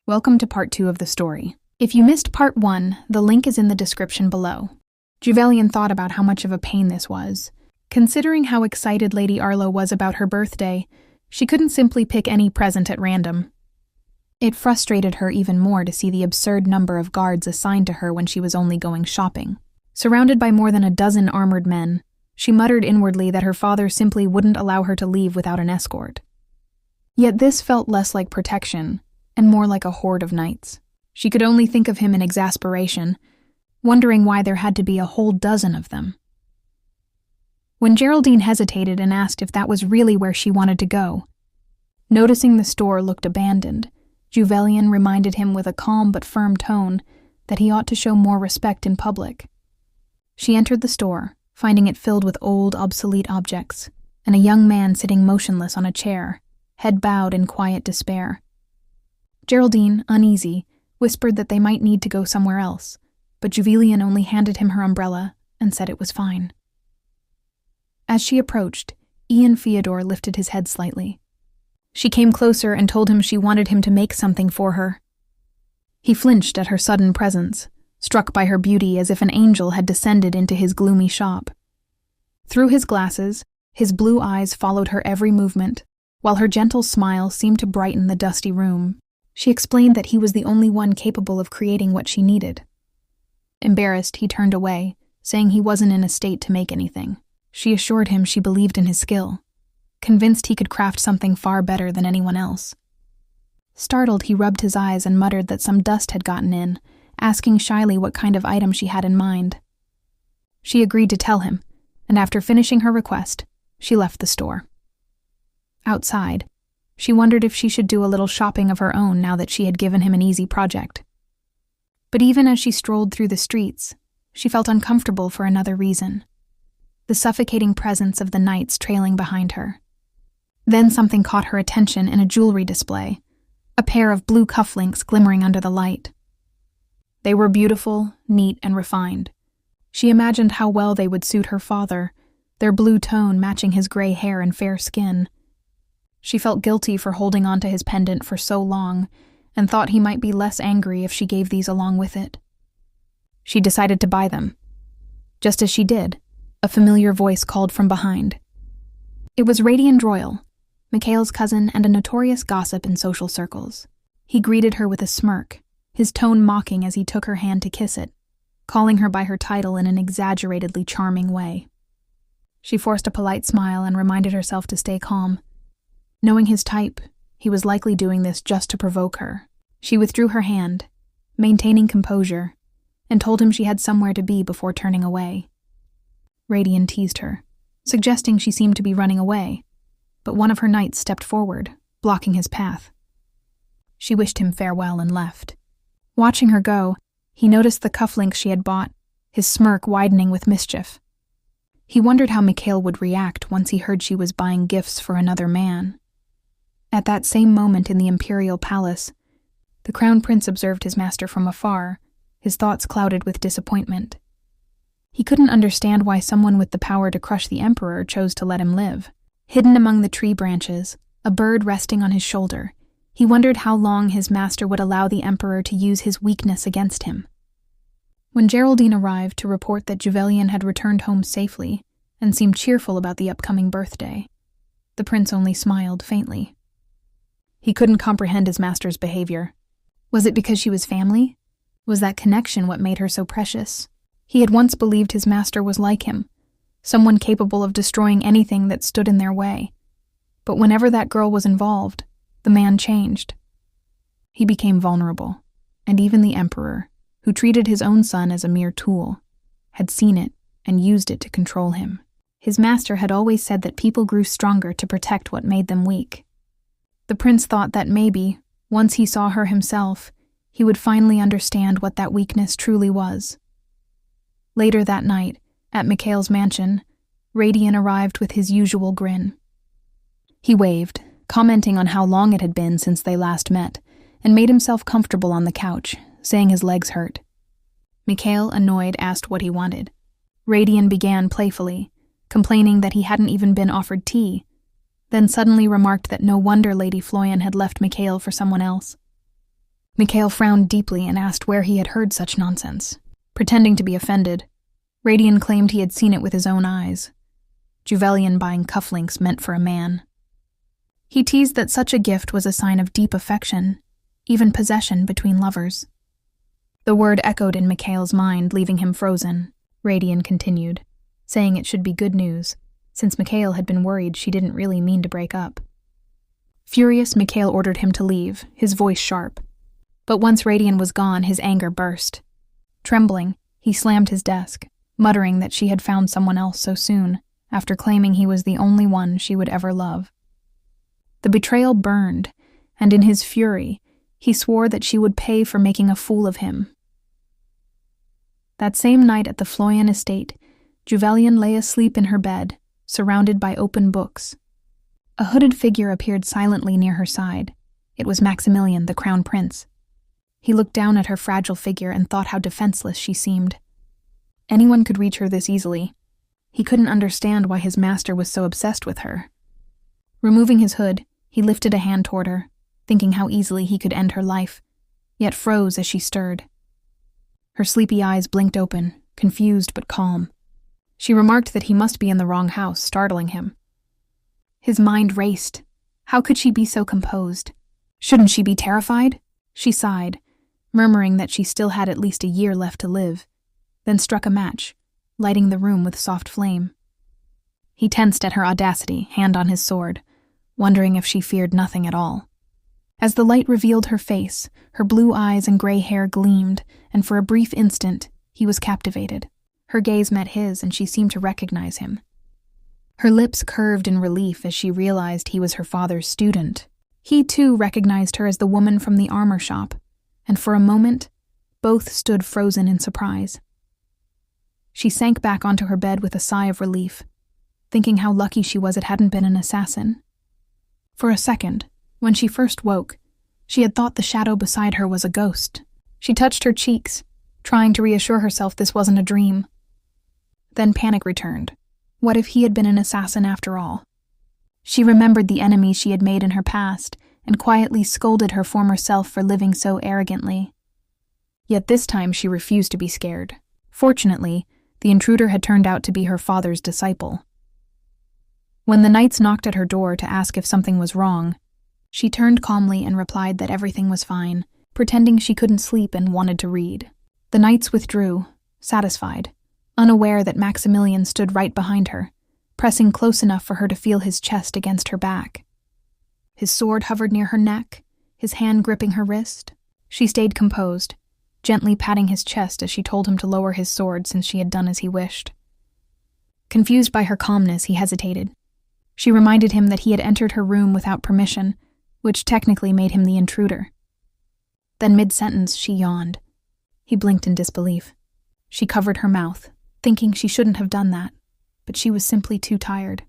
Welcome to part 2 of the story. If you missed part 1, the link is in the description below. Juvelian thought about how much of a pain this was. Considering how excited Lady Arlo was about her birthday, she couldn't simply pick any present at random. It frustrated her even more to see the absurd number of guards assigned to her when she was only going shopping. Surrounded by more than a dozen armored men, she muttered inwardly that her father simply wouldn't allow her to leave without an escort. Yet this felt less like protection, and more like a horde of knights. She could only think of him in exasperation, wondering why there had to be a whole dozen of them. When Geraldine hesitated and asked if that was really where she wanted to go, noticing the store looked abandoned, Juvelian reminded him with a calm but firm tone that he ought to show more respect in public. She entered the store, finding it filled with old, obsolete objects, and a young man sitting motionless on a chair, head bowed in quiet despair. Geraldine, uneasy, whispered that they might need to go somewhere else, but Juvelian only handed him her umbrella and said it was fine. As she approached, Ian Theodore lifted his head slightly. She came closer and told him she wanted him to make something for her. He flinched at her sudden presence, struck by her beauty as if an angel had descended into his gloomy shop. Through his glasses, his blue eyes followed her every movement, while her gentle smile seemed to brighten the dusty room. She explained that he was the only one capable of creating what she needed. Embarrassed, he turned away, saying he wasn't in a state to make anything. She assured him she believed in his skill, convinced he could craft something far better than anyone else. Startled, he rubbed his eyes and muttered that some dust had gotten in, asking shyly what kind of item she had in mind. She agreed to tell him, and after finishing her request, she left the store. Outside, she wondered if she should do a little shopping of her own now that she had given him an easy project. But even as she strolled through the streets, she felt uncomfortable for another reason: the suffocating presence of the knights trailing behind her. Then something caught her attention in a jewelry display, a pair of blue cufflinks glimmering under the light. They were beautiful, neat, and refined. She imagined how well they would suit her father, their blue tone matching his gray hair and fair skin. She felt guilty for holding on to his pendant for so long, and thought he might be less angry if she gave these along with it. She decided to buy them. Just as she did, a familiar voice called from behind. It was Radian Droyle, Mikhail's cousin and a notorious gossip in social circles. He greeted her with a smirk, his tone mocking as he took her hand to kiss it, calling her by her title in an exaggeratedly charming way. She forced a polite smile and reminded herself to stay calm. Knowing his type, he was likely doing this just to provoke her. She withdrew her hand, maintaining composure, and told him she had somewhere to be before turning away. Radian teased her, suggesting she seemed to be running away, but one of her knights stepped forward, blocking his path. She wished him farewell and left. Watching her go, he noticed the cufflinks she had bought, his smirk widening with mischief. He wondered how Mikhail would react once he heard she was buying gifts for another man. At that same moment in the imperial palace, the crown prince observed his master from afar, his thoughts clouded with disappointment. He couldn't understand why someone with the power to crush the emperor chose to let him live. Hidden among the tree branches, a bird resting on his shoulder, he wondered how long his master would allow the emperor to use his weakness against him. When Geraldine arrived to report that Juvelian had returned home safely and seemed cheerful about the upcoming birthday, the prince only smiled faintly. He couldn't comprehend his master's behavior. Was it because she was family? Was that connection what made her so precious? He had once believed his master was like him, someone capable of destroying anything that stood in their way. But whenever that girl was involved, the man changed. He became vulnerable, and even the emperor, who treated his own son as a mere tool, had seen it and used it to control him. His master had always said that people grew stronger to protect what made them weak. The prince thought that maybe, once he saw her himself, he would finally understand what that weakness truly was. Later that night, at Mikhail's mansion, Radian arrived with his usual grin. He waved, commenting on how long it had been since they last met, and made himself comfortable on the couch, saying his legs hurt. Mikhail, annoyed, asked what he wanted. Radian began playfully, complaining that he hadn't even been offered tea, then suddenly remarked that no wonder Lady Floyen had left Mikhail for someone else. Mikhail frowned deeply and asked where he had heard such nonsense. Pretending to be offended, Radian claimed he had seen it with his own eyes. Juvelian buying cufflinks meant for a man. He teased that such a gift was a sign of deep affection, even possession between lovers. The word echoed in Mikhail's mind, leaving him frozen. Radian continued, saying it should be good news, since Mikhail had been worried she didn't really mean to break up. Furious, Mikhail ordered him to leave, his voice sharp. But once Radian was gone, his anger burst. Trembling, he slammed his desk, muttering that she had found someone else so soon, after claiming he was the only one she would ever love. The betrayal burned, and in his fury, he swore that she would pay for making a fool of him. That same night at the Floyen estate, Juvelian lay asleep in her bed, surrounded by open books. A hooded figure appeared silently near her side. It was Maximilian, the crown prince. He looked down at her fragile figure and thought how defenseless she seemed. Anyone could reach her this easily. He couldn't understand why his master was so obsessed with her. Removing his hood, he lifted a hand toward her, thinking how easily he could end her life, yet froze as she stirred. Her sleepy eyes blinked open, confused but calm. She remarked that he must be in the wrong house, startling him. His mind raced. How could she be so composed? Shouldn't she be terrified? She sighed, murmuring that she still had at least a year left to live, then struck a match, lighting the room with soft flame. He tensed at her audacity, hand on his sword, wondering if she feared nothing at all. As the light revealed her face, her blue eyes and gray hair gleamed, and for a brief instant, he was captivated. Her gaze met his, and she seemed to recognize him. Her lips curved in relief as she realized he was her father's student. He, too, recognized her as the woman from the armor shop, and for a moment, both stood frozen in surprise. She sank back onto her bed with a sigh of relief, thinking how lucky she was it hadn't been an assassin. For a second, when she first woke, she had thought the shadow beside her was a ghost. She touched her cheeks, trying to reassure herself this wasn't a dream. Then panic returned. What if he had been an assassin after all? She remembered the enemies she had made in her past and quietly scolded her former self for living so arrogantly. Yet this time she refused to be scared. Fortunately, the intruder had turned out to be her father's disciple. When the knights knocked at her door to ask if something was wrong, she turned calmly and replied that everything was fine, pretending she couldn't sleep and wanted to read. The knights withdrew, satisfied, unaware that Maximilian stood right behind her, pressing close enough for her to feel his chest against her back. His sword hovered near her neck, his hand gripping her wrist. She stayed composed, gently patting his chest as she told him to lower his sword since she had done as he wished. Confused by her calmness, he hesitated. She reminded him that he had entered her room without permission, which technically made him the intruder. Then mid-sentence, she yawned. He blinked in disbelief. She covered her mouth, thinking she shouldn't have done that, but she was simply too tired.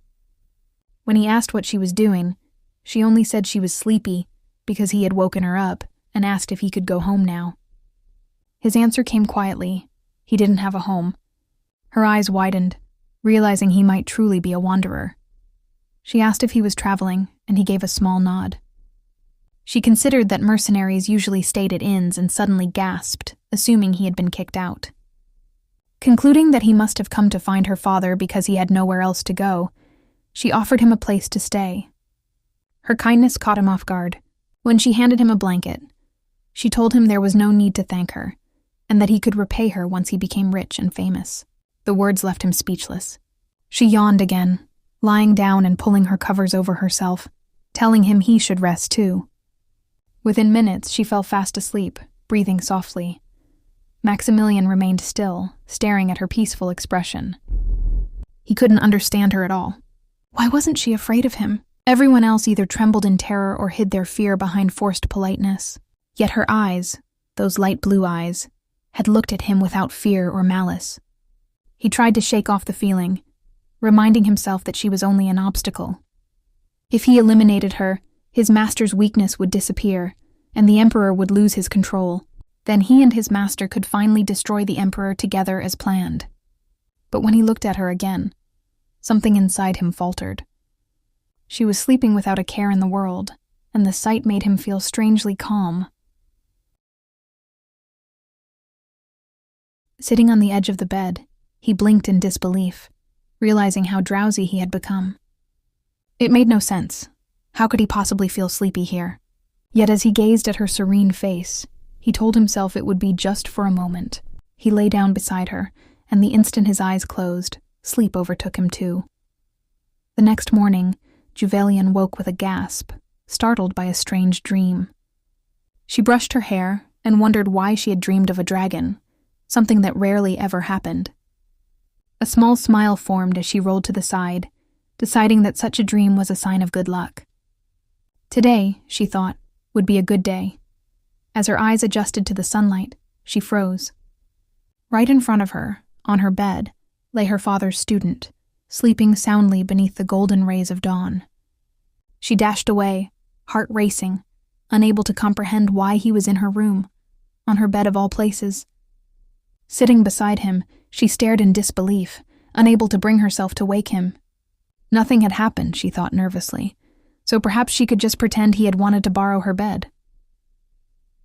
When he asked what she was doing, she only said she was sleepy because he had woken her up and asked if he could go home now. His answer came quietly. He didn't have a home. Her eyes widened, realizing he might truly be a wanderer. She asked if he was traveling, and he gave a small nod. She considered that mercenaries usually stayed at inns and suddenly gasped, assuming he had been kicked out. Concluding that he must have come to find her father because he had nowhere else to go, she offered him a place to stay. Her kindness caught him off guard. When she handed him a blanket, she told him there was no need to thank her, and that he could repay her once he became rich and famous. The words left him speechless. She yawned again, lying down and pulling her covers over herself, telling him he should rest too. Within minutes, she fell fast asleep, breathing softly. Maximilian remained still, staring at her peaceful expression. He couldn't understand her at all. Why wasn't she afraid of him? Everyone else either trembled in terror or hid their fear behind forced politeness. Yet her eyes, those light blue eyes, had looked at him without fear or malice. He tried to shake off the feeling, reminding himself that she was only an obstacle. If he eliminated her, his master's weakness would disappear, and the Emperor would lose his control. Then he and his master could finally destroy the Emperor together as planned. But when he looked at her again, something inside him faltered. She was sleeping without a care in the world, and the sight made him feel strangely calm. Sitting on the edge of the bed, he blinked in disbelief, realizing how drowsy he had become. It made no sense. How could he possibly feel sleepy here? Yet as he gazed at her serene face, he told himself it would be just for a moment. He lay down beside her, and the instant his eyes closed, sleep overtook him too. The next morning, Juvelian woke with a gasp, startled by a strange dream. She brushed her hair and wondered why she had dreamed of a dragon, something that rarely ever happened. A small smile formed as she rolled to the side, deciding that such a dream was a sign of good luck. Today, she thought, would be a good day. As her eyes adjusted to the sunlight, she froze. Right in front of her, on her bed, lay her father's student, sleeping soundly beneath the golden rays of dawn. She dashed away, heart racing, unable to comprehend why he was in her room, on her bed of all places. Sitting beside him, she stared in disbelief, unable to bring herself to wake him. Nothing had happened, she thought nervously, so perhaps she could just pretend he had wanted to borrow her bed.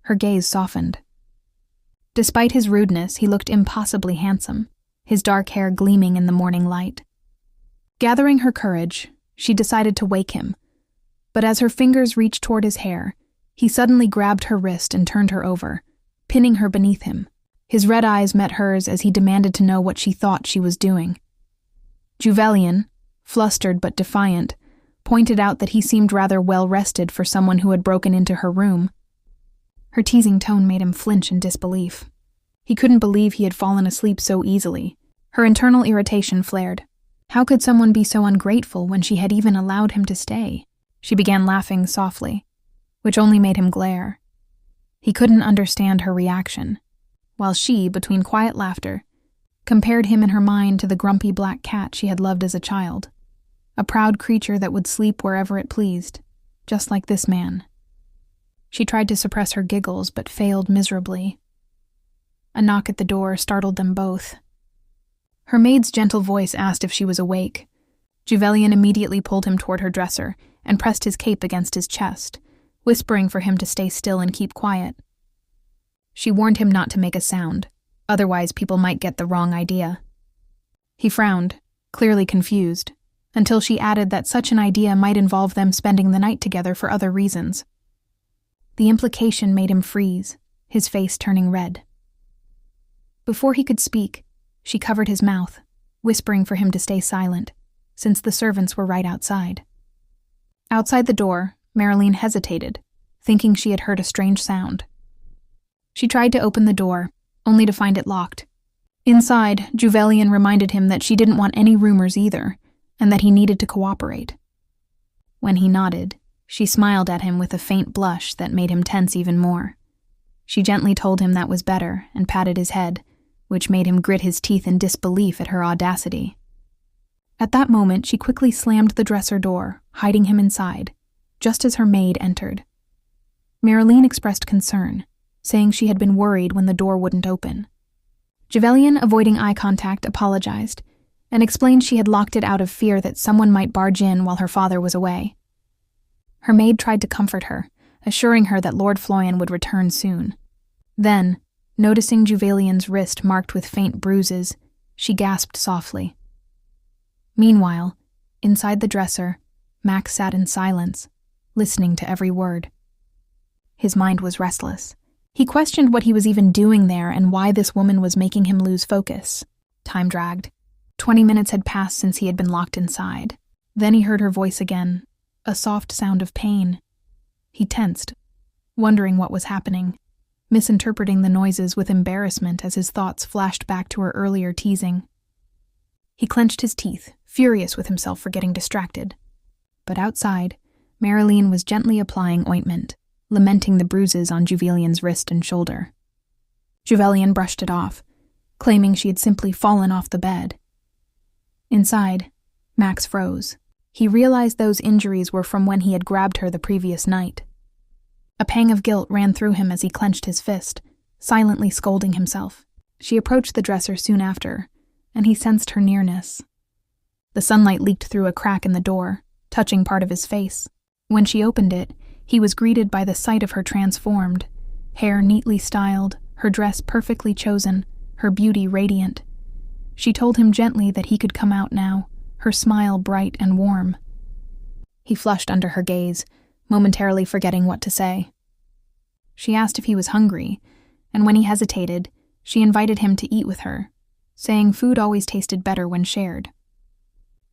Her gaze softened. Despite his rudeness, he looked impossibly handsome, his dark hair gleaming in the morning light. Gathering her courage, she decided to wake him, but as her fingers reached toward his hair, he suddenly grabbed her wrist and turned her over, pinning her beneath him. His red eyes met hers as he demanded to know what she thought she was doing. Juvelian, flustered but defiant, pointed out that he seemed rather well-rested for someone who had broken into her room. Her teasing tone made him flinch in disbelief. He couldn't believe he had fallen asleep so easily. Her internal irritation flared. How could someone be so ungrateful when she had even allowed him to stay? She began laughing softly, which only made him glare. He couldn't understand her reaction, while she, between quiet laughter, compared him in her mind to the grumpy black cat she had loved as a child, a proud creature that would sleep wherever it pleased, just like this man. She tried to suppress her giggles, but failed miserably. A knock at the door startled them both. Her maid's gentle voice asked if she was awake. Juvelian immediately pulled him toward her dresser and pressed his cape against his chest, whispering for him to stay still and keep quiet. She warned him not to make a sound, otherwise people might get the wrong idea. He frowned, clearly confused, until she added that such an idea might involve them spending the night together for other reasons. The implication made him freeze, his face turning red. Before he could speak, she covered his mouth, whispering for him to stay silent, since the servants were right outside. Outside the door, Marilyn hesitated, thinking she had heard a strange sound. She tried to open the door, only to find it locked. Inside, Juvelian reminded him that she didn't want any rumors either, and that he needed to cooperate. When he nodded, she smiled at him with a faint blush that made him tense even more. She gently told him that was better and patted his head, which made him grit his teeth in disbelief at her audacity. At that moment, she quickly slammed the dresser door, hiding him inside, just as her maid entered. Marilyn expressed concern, saying she had been worried when the door wouldn't open. Juvelian, avoiding eye contact, apologized, and explained she had locked it out of fear that someone might barge in while her father was away. Her maid tried to comfort her, assuring her that Lord Floyen would return soon. Then, noticing Juvelian's wrist marked with faint bruises, she gasped softly. Meanwhile, inside the dresser, Max sat in silence, listening to every word. His mind was restless. He questioned what he was even doing there and why this woman was making him lose focus. Time dragged. 20 minutes had passed since he had been locked inside. Then he heard her voice again, a soft sound of pain. He tensed, wondering what was happening, misinterpreting the noises with embarrassment as his thoughts flashed back to her earlier teasing. He clenched his teeth, furious with himself for getting distracted. But outside, Marilyn was gently applying ointment, lamenting the bruises on Juvelian's wrist and shoulder. Juvelian brushed it off, claiming she had simply fallen off the bed. Inside, Max froze. He realized those injuries were from when he had grabbed her the previous night. A pang of guilt ran through him as he clenched his fist, silently scolding himself. She approached the dresser soon after, and he sensed her nearness. The sunlight leaked through a crack in the door, touching part of his face. When she opened it, he was greeted by the sight of her transformed, hair neatly styled, her dress perfectly chosen, her beauty radiant. She told him gently that he could come out now, her smile bright and warm. He flushed under her gaze, momentarily forgetting what to say. She asked if he was hungry, and when he hesitated, she invited him to eat with her, saying food always tasted better when shared.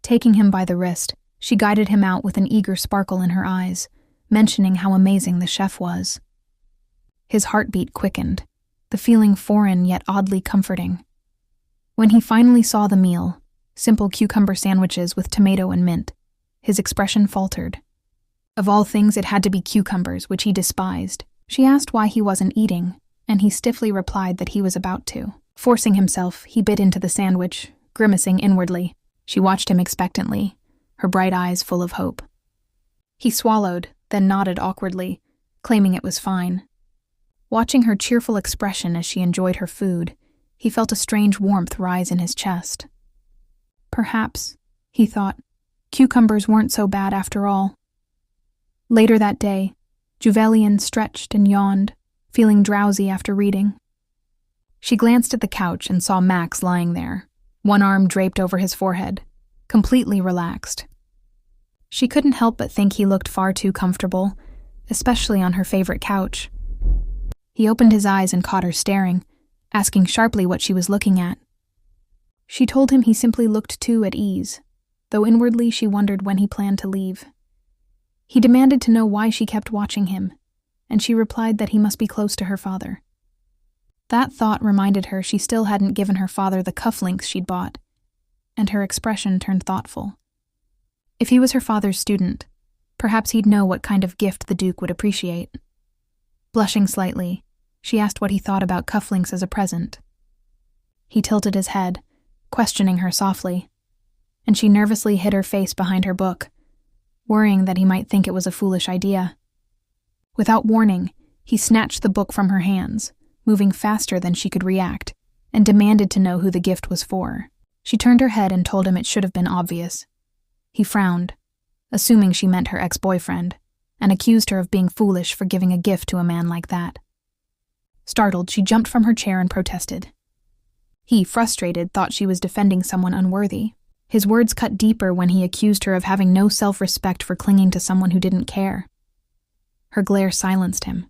Taking him by the wrist, she guided him out with an eager sparkle in her eyes, mentioning how amazing the chef was. His heartbeat quickened, the feeling foreign yet oddly comforting. When he finally saw the meal, simple cucumber sandwiches with tomato and mint, his expression faltered. Of all things, it had to be cucumbers, which he despised. She asked why he wasn't eating, and he stiffly replied that he was about to. Forcing himself, he bit into the sandwich, grimacing inwardly. She watched him expectantly, her bright eyes full of hope. He swallowed, then nodded awkwardly, claiming it was fine. Watching her cheerful expression as she enjoyed her food, he felt a strange warmth rise in his chest. Perhaps, he thought, cucumbers weren't so bad after all. Later that day, Juvelian stretched and yawned, feeling drowsy after reading. She glanced at the couch and saw Max lying there, one arm draped over his forehead, completely relaxed. She couldn't help but think he looked far too comfortable, especially on her favorite couch. He opened his eyes and caught her staring, asking sharply what she was looking at. She told him he simply looked too at ease, though inwardly she wondered when he planned to leave. He demanded to know why she kept watching him, and she replied that he must be close to her father. That thought reminded her she still hadn't given her father the cufflinks she'd bought, and her expression turned thoughtful. If he was her father's student, perhaps he'd know what kind of gift the Duke would appreciate. Blushing slightly, she asked what he thought about cufflinks as a present. He tilted his head, questioning her softly, and she nervously hid her face behind her book, worrying that he might think it was a foolish idea. Without warning, he snatched the book from her hands, moving faster than she could react, and demanded to know who the gift was for. She turned her head and told him it should have been obvious. He frowned, assuming she meant her ex-boyfriend, and accused her of being foolish for giving a gift to a man like that. Startled, she jumped from her chair and protested. He, frustrated, thought she was defending someone unworthy. His words cut deeper when he accused her of having no self-respect for clinging to someone who didn't care. Her glare silenced him.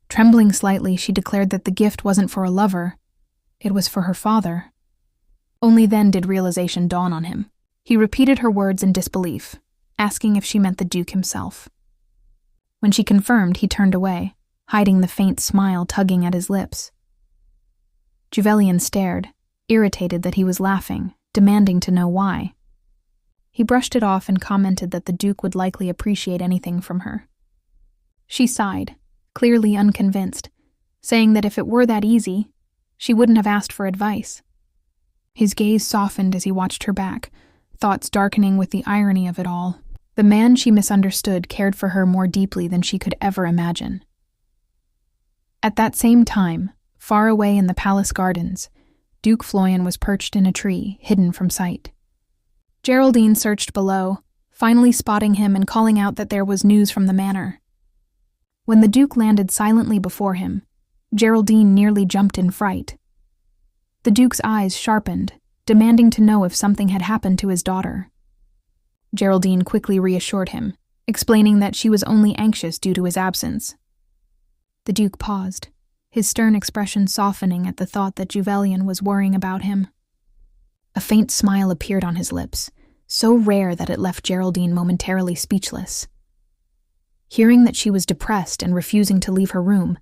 Trembling slightly, she declared that the gift wasn't for a lover, it was for her father. Only then did realization dawn on him. He repeated her words in disbelief, asking if she meant the Duke himself. When she confirmed, he turned away, hiding the faint smile tugging at his lips. Juvelian stared, irritated that he was laughing, demanding to know why. He brushed it off and commented that the Duke would likely appreciate anything from her. She sighed, clearly unconvinced, saying that if it were that easy, she wouldn't have asked for advice. His gaze softened as he watched her back, thoughts darkening with the irony of it all. The man she misunderstood cared for her more deeply than she could ever imagine. At that same time, far away in the palace gardens, Duke Floyen was perched in a tree, hidden from sight. Geraldine searched below, finally spotting him and calling out that there was news from the manor. When the Duke landed silently before him, Geraldine nearly jumped in fright. The Duke's eyes sharpened, demanding to know if something had happened to his daughter. Geraldine quickly reassured him, explaining that she was only anxious due to his absence. The Duke paused, his stern expression softening at the thought that Juvelian was worrying about him. A faint smile appeared on his lips, so rare that it left Geraldine momentarily speechless. Hearing that she was depressed and refusing to leave her room,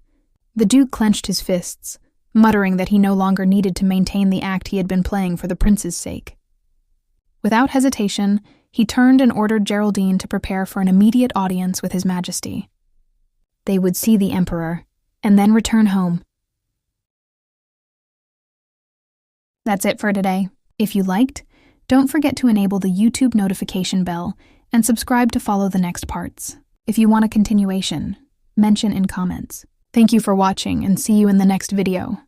the Duke clenched his fists, muttering that he no longer needed to maintain the act he had been playing for the prince's sake. Without hesitation, he turned and ordered Geraldine to prepare for an immediate audience with His Majesty. They would see the Emperor, and then return home. That's it for today. If you liked, don't forget to enable the YouTube notification bell and subscribe to follow the next parts. If you want a continuation, mention in comments. Thank you for watching and see you in the next video.